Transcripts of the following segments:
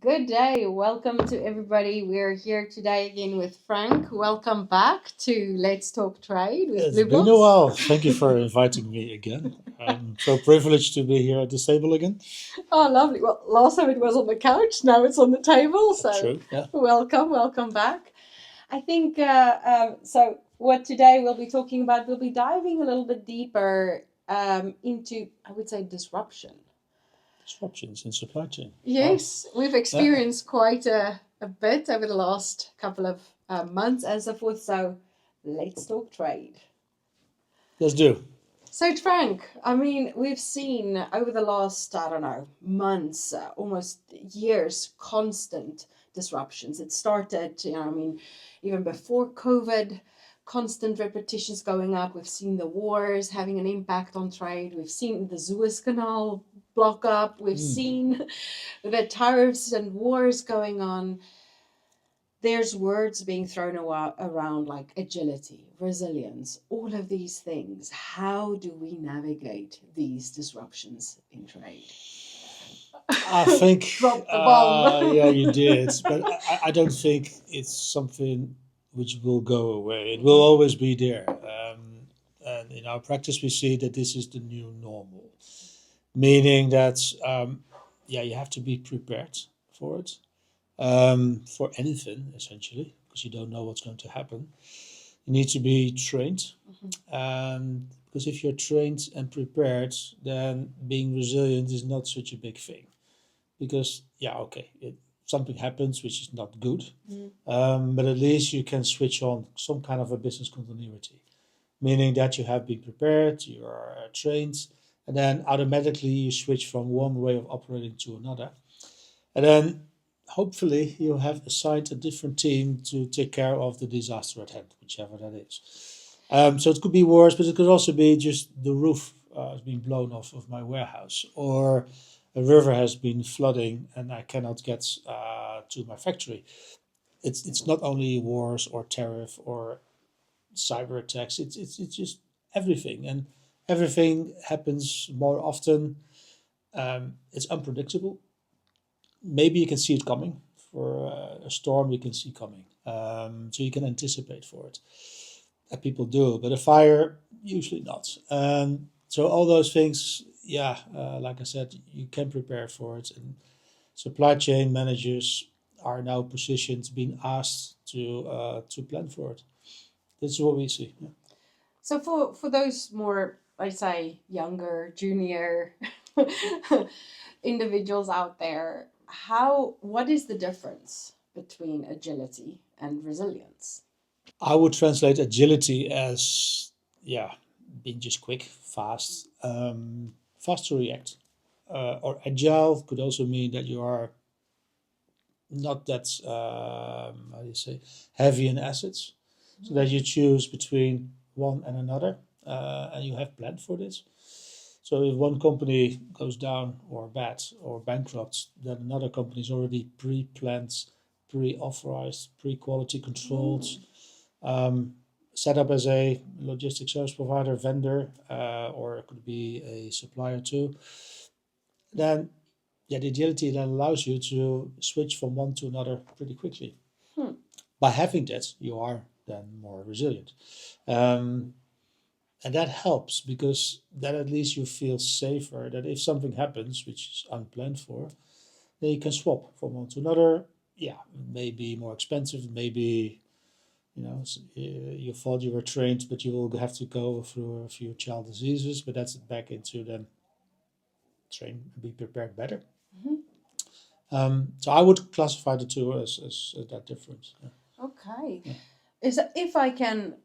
Good day. Welcome to everybody. We're here today again with Frank. Welcome back to Let's Talk Trade with It's Blue been a Box. while. Thank you for inviting me again. I'm so privileged to be here at this table again. Oh, lovely. Well, last time it was on the couch, now it's on the table. So, True, yeah. welcome back. I think so. What today we'll be talking about, we'll be diving a little bit deeper into, I would say, disruption. Disruptions in supply chain. Yes, we've experienced quite a bit over the last couple of months and so forth. So let's talk trade. Let's do. So, Frank, I mean, we've seen over the last, I don't know, months, almost years, constant disruptions. It started, I mean, even before COVID, constant repetitions going up. We've seen the wars having an impact on trade. We've seen the Suez Canal block up. We've seen the tariffs and wars going on. There's words being thrown around like agility, resilience, all of these things. How do we navigate these disruptions in trade? I think, Drop the bomb. yeah, you did. But I don't think it's something which will go away. It will always be there. And in our practice, we see that this is the new normal, meaning that, yeah, you have to be prepared for it. For anything essentially, because you don't know what's going to happen. You need to be trained, because if you're trained and prepared, then being resilient is not such a big thing. Because yeah, okay, something happens which is not good, but at least you can switch on some kind of a business continuity, meaning that you have been prepared, you are trained, and then automatically you switch from one way of operating to another, and then hopefully you have assigned a different team to take care of the disaster at hand, whichever that is. So it could be worse, but it could also be just the roof has been blown off of my warehouse, or a river has been flooding and I cannot get to my factory. It's not only wars or tariff or cyber attacks. It's just everything, and everything happens more often. It's unpredictable. Maybe you can see it coming. For a storm, you can see coming, so you can anticipate for it. People do, but a fire usually not. So all those things, yeah, like I said, you can prepare for it, and supply chain managers are now positioned, being asked to plan for it. This is what we see. Yeah. So for those more, I say, younger, junior individuals out there, what is the difference between agility and resilience? I would translate agility as, yeah, being just quick, fast to react. Or agile could also mean that you are not that, how do you say, heavy in assets, so that you choose between one and another, and you have planned for this. So if one company goes down or bad or bankrupt, then another company is already pre-planned, pre-authorized, pre-quality controlled, um, set up as a logistics service provider, vendor, or it could be a supplier too. Then, yeah, the agility then allows you to switch from one to another pretty quickly. Hmm. By having that, you are then more resilient. Um, and that helps because then at least you feel safer that if something happens, which is unplanned for, then you can swap from one to another. Yeah, maybe more expensive, maybe you thought you were trained, but you will have to go through a few child diseases, but that's back into then train and be prepared better. So I would classify the two as that difference. Yeah. Okay. Is if I can,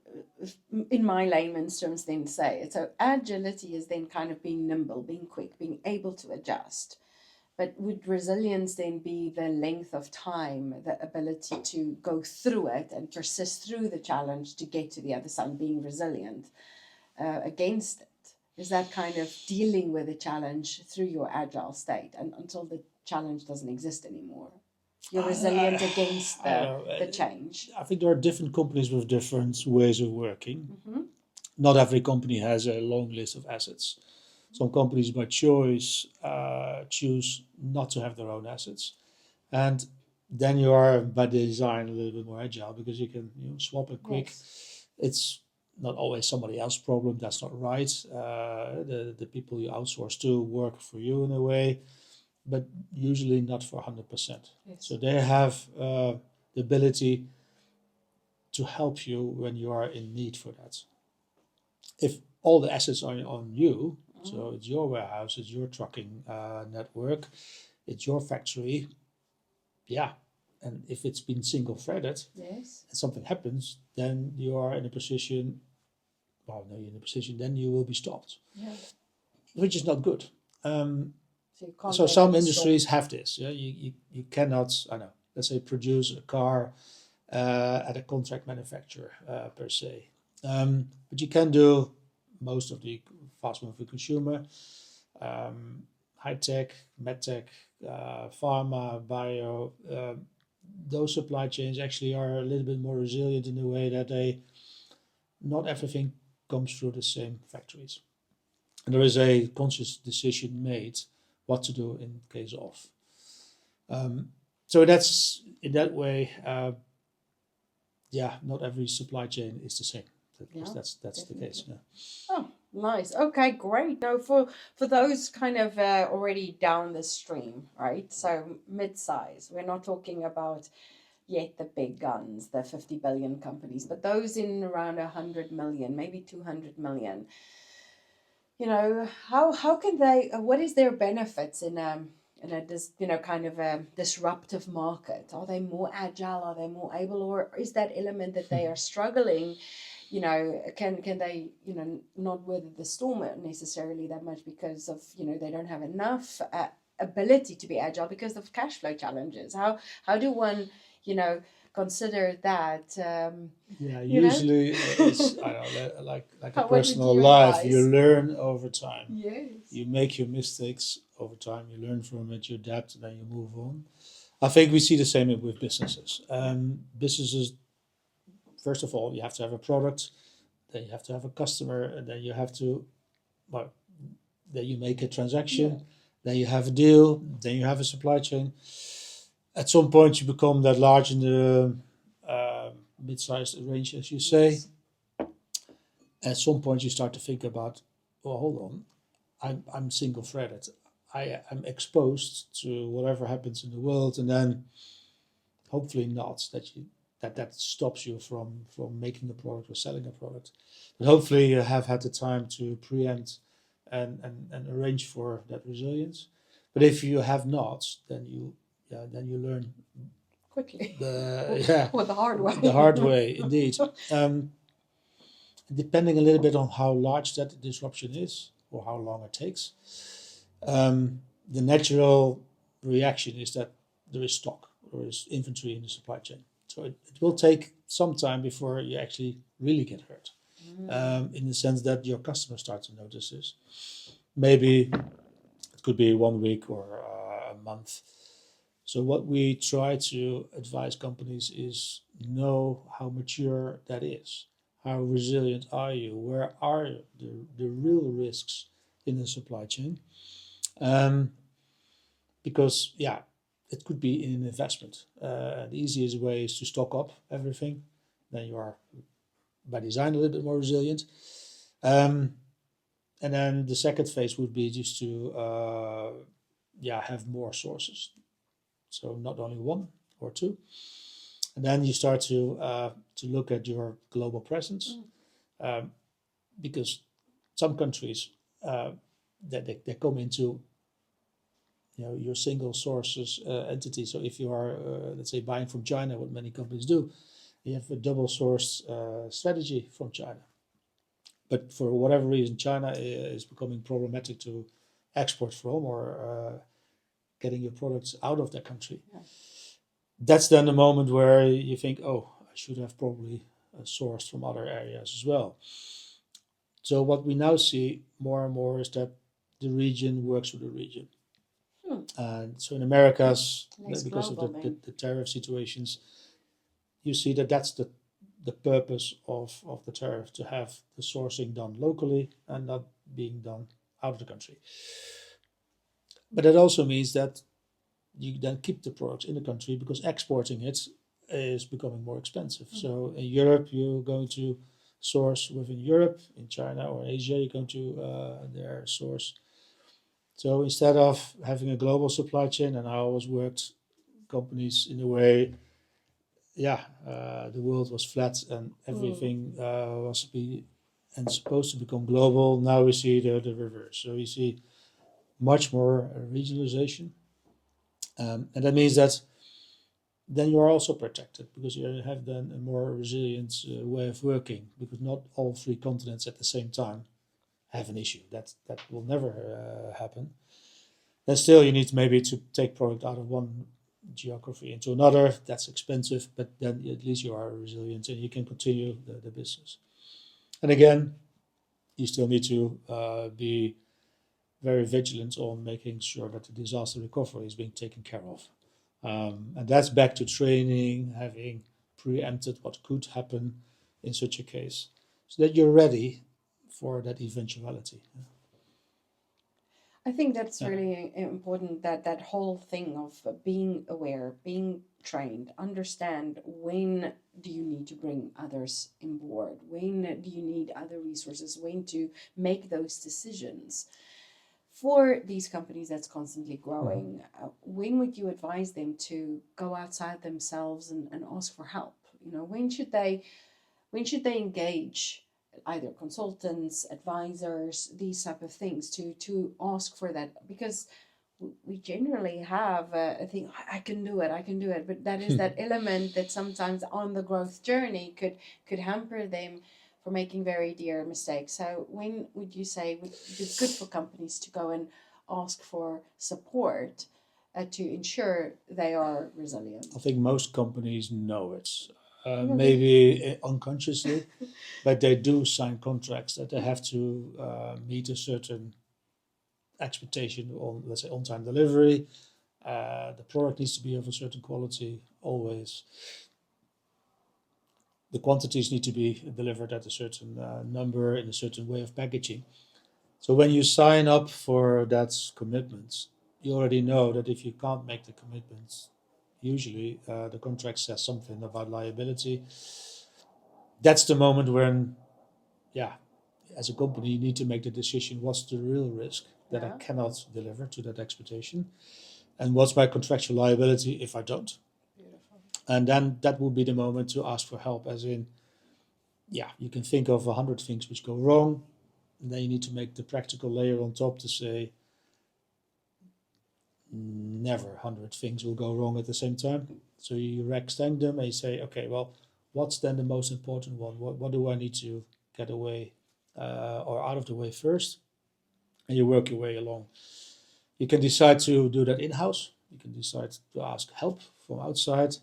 in my layman's terms, then say it. So agility is then kind of being nimble, being quick, being able to adjust. But would resilience then be the length of time, the ability to go through it and persist through the challenge to get to the other side, being resilient against it? Is that kind of dealing with the challenge through your agile state and until the challenge doesn't exist anymore? You're resilient against the change. I think there are different companies with different ways of working. Mm-hmm. Not every company has a long list of assets. Some companies, by choice, choose not to have their own assets. and then you are by design a little bit more agile because you can swap it quick. Yes. It's not always somebody else's problem. That's not right. The people you outsource to work for you in a way, but usually not for 100%. Yes. So they have the ability to help you when you are in need for that. If all the assets are on you, so it's your warehouse, it's your trucking network, it's your factory, yeah. And if it's been single threaded Yes. and something happens, then you are in a position, well, no, you're in a position, then you will be stopped, Yeah. which is not good. So you can't So make some it a storm. industries have this. Yeah, you cannot, I know, let's say produce a car at a contract manufacturer per se. But you can do most of the fast moving consumer, high tech, med tech, pharma, bio. Those supply chains actually are a little bit more resilient in the way that not everything comes through the same factories. And there is a conscious decision made what to do in case of. So that's in that way, not every supply chain is the same. That's the case. Definitely. Yeah. Oh, nice. Okay, great. No, for those kind of already down the stream, right? So mid-size. We're not talking about yet the big guns, the 50 billion companies, but those in around 100 million, maybe 200 million. How can they? What is their benefits in a kind of a disruptive market? Are they more agile? Are they more able, or is that element that they are struggling? Can they not weather the storm necessarily that much because of they don't have enough ability to be agile because of cash flow challenges? How do one consider that? Yeah, You know, usually it's I don't know, like a what would personal you life. You advise? learn over time. Yes. You make your mistakes over time. You learn from it. You adapt, and then you move on. I think we see the same with businesses. Businesses, first of all, you have to have a product, then you have to have a customer, and then you have to, well, then you make a transaction, Yeah. then you have a deal, then you have a supply chain. At some point, you become that large in the mid-sized range, as you say. Yes. At some point, you start to think about, well, hold on, I'm single-threaded. I'm exposed to whatever happens in the world, and then hopefully not that stops you from making a product or selling a product. But hopefully, you have had the time to preempt and arrange for that resilience. But if you have not, then you learn Quickly. the Or the hard way. the hard way indeed. Depending a little bit on how large that disruption is or how long it takes, the natural reaction is that there is stock or is inventory in the supply chain. So it will take some time before you actually really get hurt. In the sense that your customers start to notice this. Maybe it could be 1 week or a month. So what we try to advise companies is know how mature that is. How resilient are you? Where are the real risks in the supply chain? Because it could be in an investment. The easiest way is to stock up everything. Then you are by design a little bit more resilient. And then the second phase would be just to have more sources. So not only one or two. And then you start to look at your global presence, because some countries they come into your single sources entity. So if you are let's say buying from China, what many companies do, you have a double source strategy from China. But for whatever reason, China is becoming problematic to export from or getting your products out of that country. Yeah. That's then the moment where you think, oh, I should have probably sourced from other areas as well. So what we now see more and more is that the region works with the region. And so in Americas, Nice because of global the tariff situations, you see that that's the purpose of the tariff, to have the sourcing done locally and not being done out of the country. But that also means that you then keep the products in the country because exporting it is becoming more expensive. Mm. So in Europe, you're going to source within Europe. In China or Asia, you're going to their source. So instead of having a global supply chain, and I always worked companies in a way, the world was flat and Mm. everything was be and supposed to become global. Now we see the reverse. So we see much more regionalization, and that means that then you are also protected because you have then a more resilient way of working because not all three continents at the same time have an issue. That will never happen. Then still you need maybe to take product out of one geography into another. That's expensive, but then at least you are resilient and you can continue the business. And again, you still need to be very vigilant on making sure that the disaster recovery is being taken care of. And that's back to training, having preempted what could happen in such a case, so that you're ready for that eventuality. I think that's Yeah. really important, that that whole thing of being aware, being trained, understand when do you need to bring others in board, when do you need other resources, when to make those decisions. For these companies that's constantly Mhm. growing, when would you advise them to go outside themselves and ask for help? You know, when should they engage either consultants, advisors, these type of things to ask for that? Because we generally have a thing, I can do it, I can do it, but that is that element that sometimes on the growth journey could hamper them for making very dear mistakes. So when would you say would be good for companies to go and ask for support to ensure they are I resilient? think most companies know it, Really? maybe unconsciously, but they do sign contracts that they have to meet a certain expectation on, let's say, on-time delivery. The product needs to be of a certain quality always. The quantities need to be delivered at a certain number in a certain way of packaging. So when you sign up for that commitment, you already know that if you can't make the commitments, usually the contract says something about liability. That's the moment when, yeah, as a company, you need to make the decision: what's the real risk that I Yeah. cannot deliver to that expectation, and what's my contractual liability if I don't? Beautiful. And then that would be the moment to ask for help, as in, yeah, you can think of 100 things which go wrong, and then you need to make the practical layer on top to say, never 100 things will go wrong at the same time. So you extend them and you say, okay, well, what's then the most important one? What do I need to get away or out of the way first? And you work your way along. You can decide to do that in house. You can decide to ask help from outside,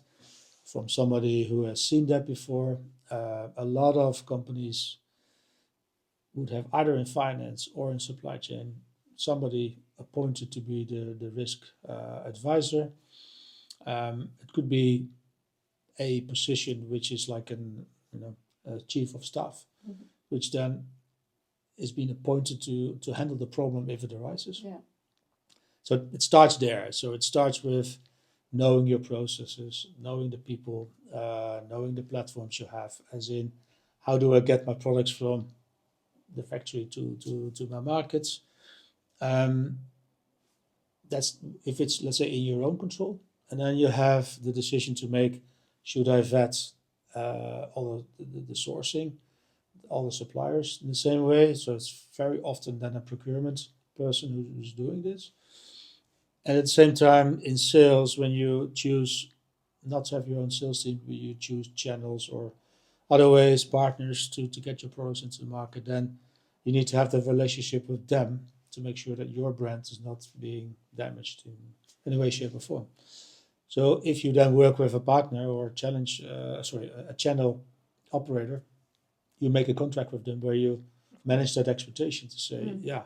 from somebody who has seen that before. A lot of companies would have either in finance or in supply chain somebody appointed to be the risk advisor. It could be a position which is like a chief of staff, Mhm. which then is being appointed to handle the problem if it arises. Yeah. So it starts there. So it starts with knowing your processes, knowing the people, knowing the platforms you have, as in how do I get my products from the factory to my markets. Um, that's if it's, let's say, in your own control, and then you have the decision to make: should I vet all the sourcing, all the suppliers in the same way? So it's very often then a procurement person who's doing this. And at the same time, in sales, when you choose not to have your own sales team, but you choose channels or other ways, partners to get your products into the market, then you need to have the relationship with them to make sure that your brand is not being damaged in any way, shape, or form. So if you then work with a partner or a channel operator, you make a contract with them where you Of manage course. that expectation to say, Mm. yeah,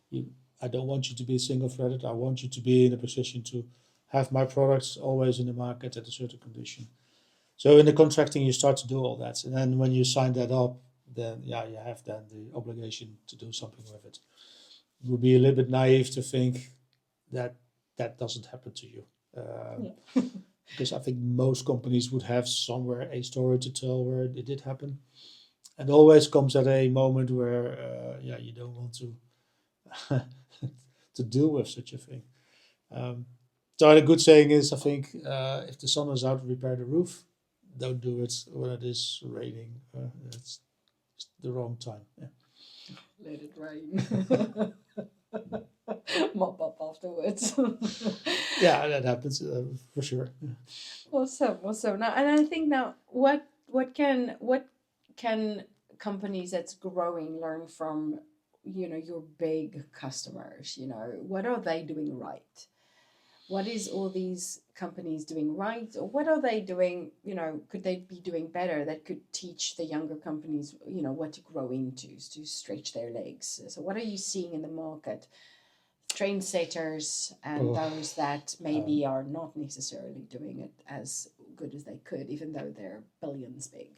you, I don't want you to be single threaded. I want you to be in a position to have my products always in the market at a certain condition. So in the contracting, you start to do all that, and then when you sign that up, then yeah, you have then the obligation to do something with it. It would be a little bit naive to think that that doesn't happen to you. Yeah. Because I think most companies would have somewhere a story to tell where it did happen. And always comes at a moment where, you don't want to to deal with such a thing. So the good saying is, I think, if the sun is out, repair the roof. Don't do it when it is raining. It's the wrong time. Yeah. Let it rain. Mop up afterwards. Yeah, that happens for sure. Yeah. Awesome, awesome. Now, and I think now, what can companies that's growing learn from, your big customers? What are they doing right? What is all these companies doing right, or what are they doing? Could they be doing better that could teach the younger companies, what to grow into, to stretch their legs? So, what are you seeing in the market? Trendsetters and Oh, those that um, maybe are not necessarily doing it as good as they could, even though they're billions big.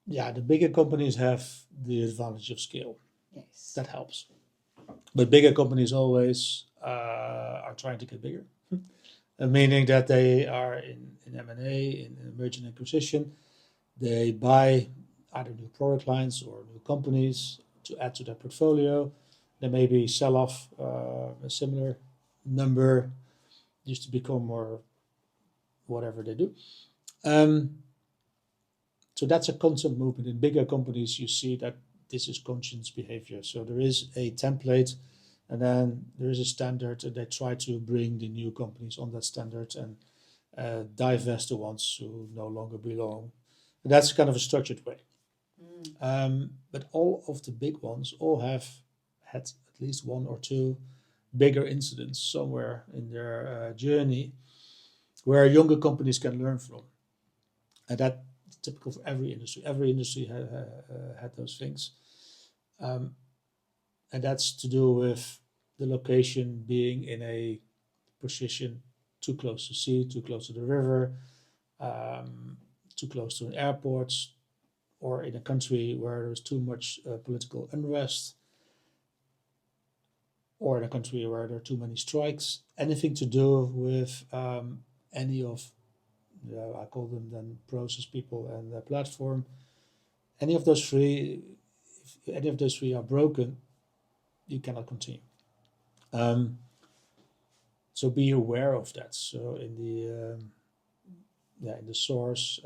yeah, the bigger companies have the advantage of scale. Yes. That helps. But bigger companies always are trying to get bigger, meaning that they are in M&A, in merger and acquisition. They buy either new product lines or new companies to add to their portfolio. They maybe sell off a similar number just to become more whatever they do. Um, so that's a constant movement. In bigger companies, you see that this is conscious behavior. So there is a template, and then there is a standard, and they try to bring the new companies on that standard and divest the ones who no longer belong. And that's kind of a structured way. Mm. But all of the big ones all have had at least one or two bigger incidents somewhere in their journey where younger companies can learn from. And that's typical for every industry. Every industry had those things. Um, and that's to do with the location being in a position too close to sea, too close to the river, um, too close to an airport, or in a country where there's too much political unrest, or in a country where there are too many strikes. Anything to do with any of I call them then process people and the platform. Any of those three, if any of those three are broken, you cannot continue. Um, so be aware of that. So in the source,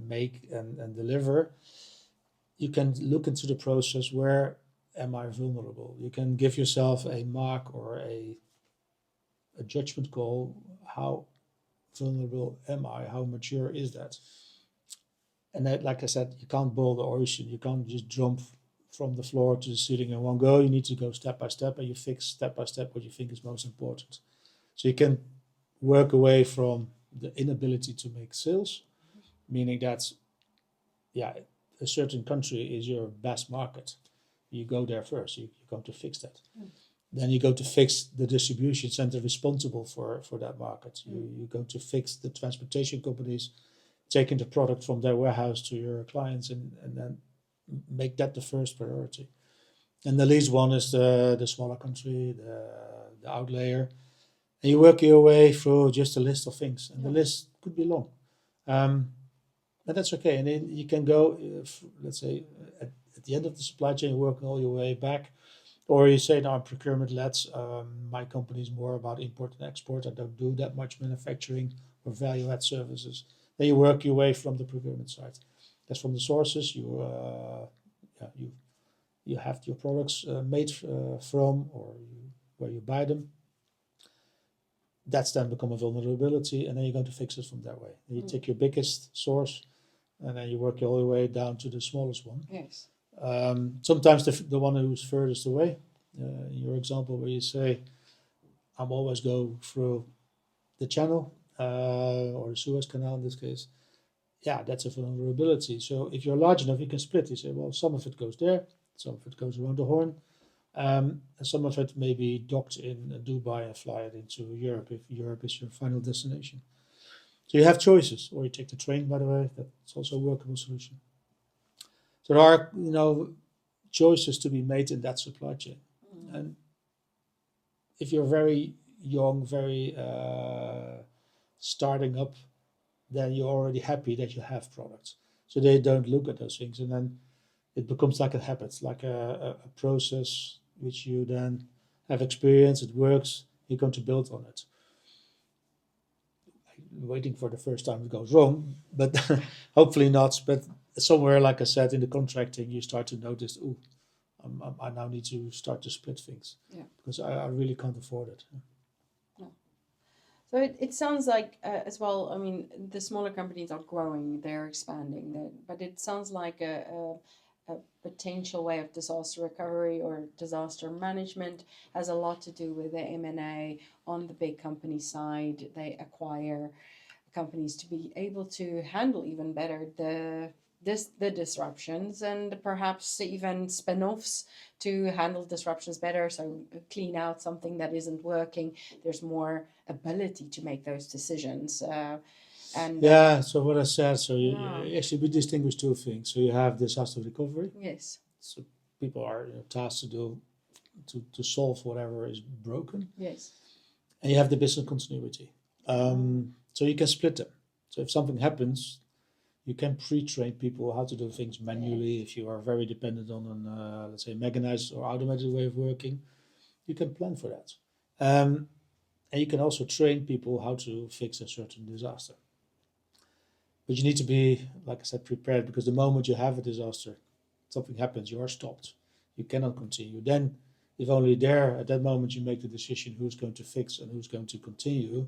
make and deliver, you can look into the process. Where am I vulnerable? You can give yourself a mark or a judgment call. How vulnerable am I? How mature is that? And that, like I said, you can't boil the ocean. You can't just jump from the floor to the ceiling in one go. You need to go step by step, and you fix step by step what you think is most important. So you can work away from the inability to make sales, meaning that, yeah, a certain country is your best market. You go there first. You go to fix that. Mm. Then you go to fix the distribution center responsible for that market. You go to fix the transportation companies taking the product from their warehouse to your clients, and then make that the first priority. And the least one is the smaller country, the outlayer. And you work your way through just a list of things, and the Yeah. list could be long. Um, and that's okay. And then you can go, let's say, at the end of the supply chain, working all your way back. Or you say, no, I'm procurement led. My company is more about import and export. I don't do that much manufacturing or value add services. Then you work your way from the procurement side. That's from the sources you have your products made from, or where you buy them. That's then become a vulnerability, and then you're going to fix it from that way. And you take your biggest source, and then you work your whole way down to the smallest one. Yes. Sometimes the one who's furthest away. In your example, where you say, "I'm always go through the channel or the Suez Canal in this case." Yeah, that's a vulnerability. So if you're large enough, you can split. You say, well, some of it goes there, some of it goes around the Horn, and some of it may be docked in Dubai and fly it into Europe if Europe is your final destination. So you have choices, or you take the train. By the way, that's also a workable solution. So there are, choices to be made in that supply chain. Mm. And if you're very young, very starting up, then you're already happy that you have products. So they don't look at those things, and then it becomes like a habit, like a process which you then have experience. It works. You're going to build on it. Waiting for the first time it goes wrong, but hopefully not. But somewhere, like I said, in the contracting, you start to notice, oh, I now need to start to split things, Yeah. because I really can't afford it. No. So it sounds like as well. I mean, the smaller companies are growing, they're expanding, but it sounds like a potential way of disaster recovery or disaster management has a lot to do with the M&A on the big company side. They acquire companies to be able to handle even better the disruptions, and perhaps even spin-offs to handle disruptions better. So clean out something that isn't working. There's more ability to make those decisions. And Yeah. So what I said. So yeah, actually we distinguish two things. So you have disaster recovery. yes, So people are tasked to do to solve whatever is broken, yes, and you have the business continuity. So you can split them. So if something happens, you can pre-train people how to do things manually. If you are very dependent on an let's say mechanized or automated way of working, you can plan for that. And you can also train people how to fix a certain disaster. But you need to be, like I said, prepared, because the moment you have a disaster, something happens, you are stopped. You cannot continue. Then, if only there at that moment you make the decision who's going to fix and who's going to continue,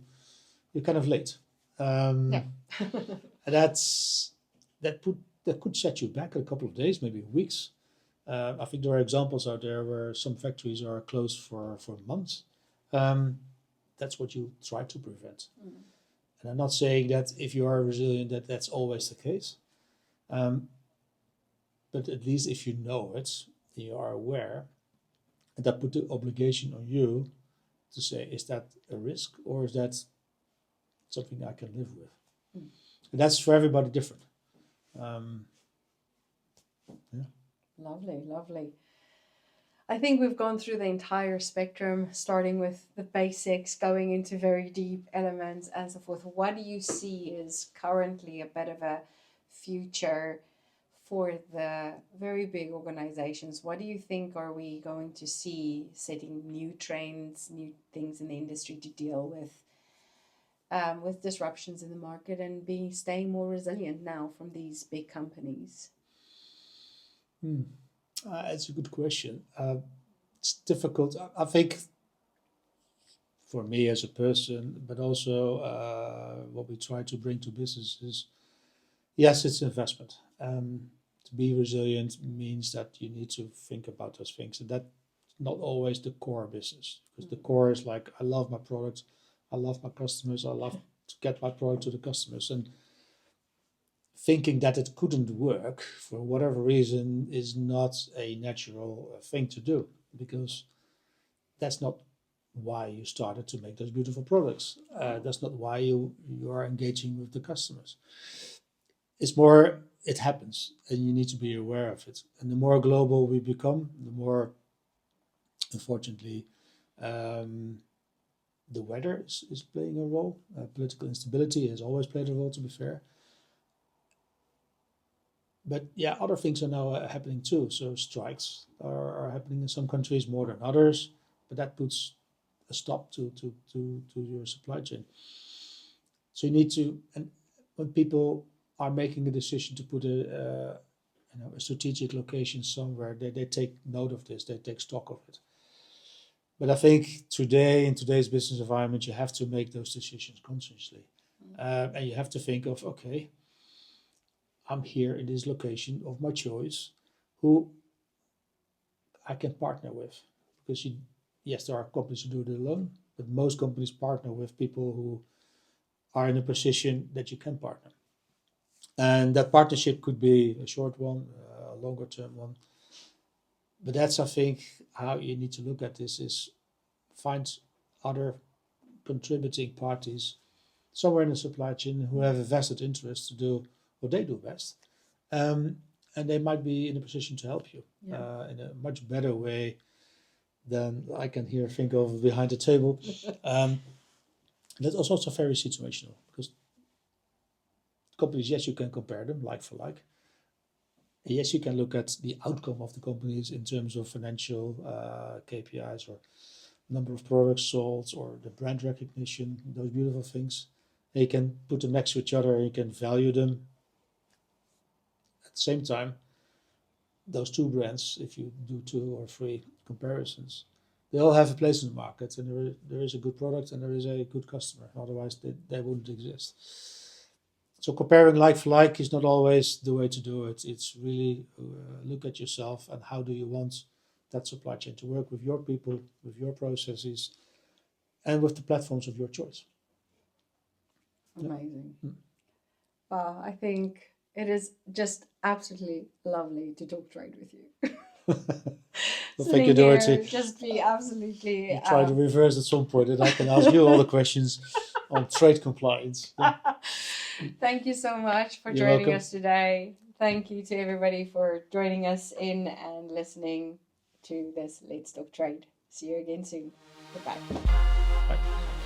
you're kind of late. yeah. And that could set you back a couple of days, maybe weeks. I think there are examples out there where some factories are closed for months. Um, that's what you try to prevent. And I'm not saying that if you are resilient that that's always the case, um, but at least if you know it, you are aware, and that put the obligation on you to say, is that a risk or is that something I can live with? And that's for everybody different. Yeah. Lovely, lovely. I think we've gone through the entire spectrum, starting with the basics, going into very deep elements and so forth. What do you see as currently a bit of a future for the very big organizations? What do you think are we going to see setting new trends, new things in the industry to deal with disruptions in the market and staying more resilient now from these big companies? It's a good question. It's difficult. I think for me as a person, but also what we try to bring to business is, yes, it's investment. To be resilient means that you need to think about those things, and that's not always the core business, because the core is like, I love my product, I love my customers, I love to get my product to the customers, and thinking that it couldn't work for whatever reason is not a natural thing to do, because that's not why you started to make those beautiful products. That's not why you are engaging with the customers. It's more, it happens, and you need to be aware of it. And the more global we become, the more, unfortunately, the weather is playing a role. Political instability has always played a role, to be fair. But yeah, other things are now happening too. So strikes are happening in some countries more than others, but that puts a stop to your supply chain. So you need to, and when people are making a decision to put a strategic location somewhere, they take note of this, they take stock of it. But I think today, in today's business environment, you have to make those decisions consciously. And you have to think of, okay, I'm here in this location of my choice, who I can partner with. Because yes, there are companies who do it alone, but most companies partner with people who are in a position that you can partner. And that partnership could be a short one, a longer term one. But that's, I think, how you need to look at this, is find other contributing parties somewhere in the supply chain who have a vested interest to do what they do best. And they might be in a position to help you in a much better way than I can here think of behind the table. That is also very situational because companies, yes, you can compare them like for like. Yes, you can look at the outcome of the companies in terms of financial KPIs or number of products sold or the brand recognition, those beautiful things. And you can put them next to each other and you can value them. At the same time, those two brands, if you do 2 or 3 comparisons, they all have a place in the market, and there is a good product and there is a good customer. Otherwise, they wouldn't exist. So comparing like for like is not always the way to do it. It's really look at yourself and how do you want that supply chain to work with your people, with your processes, and with the platforms of your choice. Amazing. Yeah. Wow, I think it is just absolutely lovely to talk trade with you. Well, thank Sitting you, here, Dorothy. just be absolutely. We'll try to reverse at some point, and I can ask you all the questions on trade compliance. Thank you so much for You're joining welcome. us today. Thank you to everybody for joining us in and listening to this Let's Talk Trade. See you again soon. Goodbye. Bye.